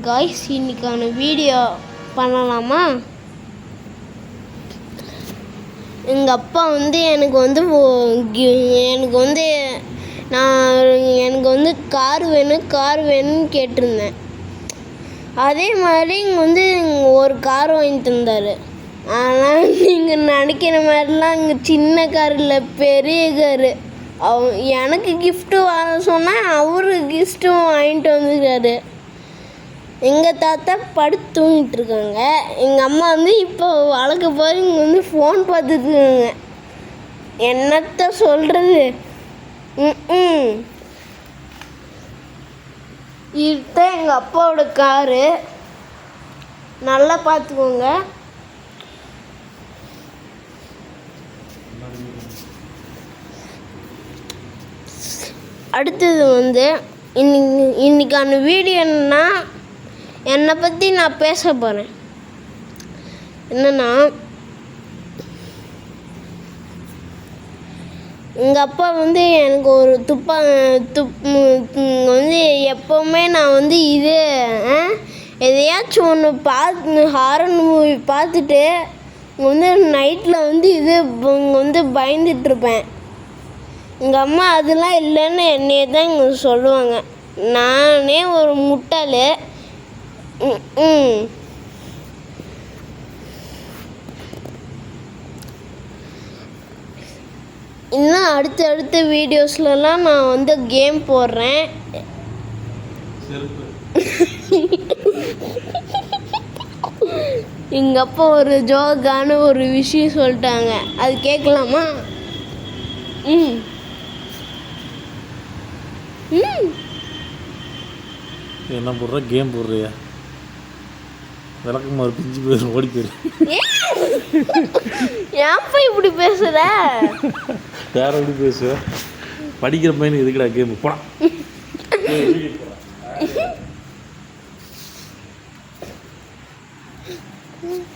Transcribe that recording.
Guys இன்னைக்கான video பண்ணலாமா? எங்கள் அப்பா வந்து எனக்கு வந்து கார் வேணும்னு கேட்டிருந்தேன். அதே மாதிரி இங்கே ஒரு கார் வாங்கி தந்தார். ஆனால் நீங்கள் நினைக்கிற மாதிரிலாம் இங்கே சின்ன கார் இல்லை, பெரிய காரு. எனக்கு கிஃப்ட்டு வாங்க சொன்னால் அவரு கிஃப்ட்டும் வாங்கிட்டு வந்துருக்காரு. எங்கள் தாத்தா படுத்து தூங்கிட்டு இருக்காங்க. எங்கள் அம்மா வந்து இப்போ வளர்க்க போய் இங்கே ஃபோன் பார்த்துட்டுருக்காங்க. என்னத்த சொல்கிறது? இதுதான் எங்கள் அப்பாவோட காரு. நல்லா பார்த்துக்கோங்க. அடுத்தது இன்னைக்கான வீடியோ என்னன்னா, என்னை பற்றி நான் பேச போகிறேன். என்னென்னா, எங்கள் அப்பா வந்து எனக்கு ஒரு எப்போவுமே நான் எதையாச்சும் ஒன்று ஹாரர் மூவி பார்த்துட்டு நைட்டில் பயந்துட்டுருப்பேன். எங்கள் அம்மா அதெல்லாம் இல்லைன்னு என்னையே தான் இங்கே சொல்லுவாங்க. நானே ஒரு முட்டாள். இன்னும் அடுத்த வீடியோஸ்லலாம் நான் கேம் போடுறேன். எங்கள் அப்பா ஒரு ஜோக்கான ஒரு விஷயம் சொல்லிட்டாங்க. அது கேட்கலாமா? என்ன போடுற? கேம் போடுறியா? விளக்கமா ஒரு பிஞ்சு போயிரு, ஓடி போயிரு. ஏன்ப்பா இப்படி பேசுற? வேற எப்படி பேசுவ? படிக்கிற பையனுக்கு எதுக்குடா கேம்? போடா.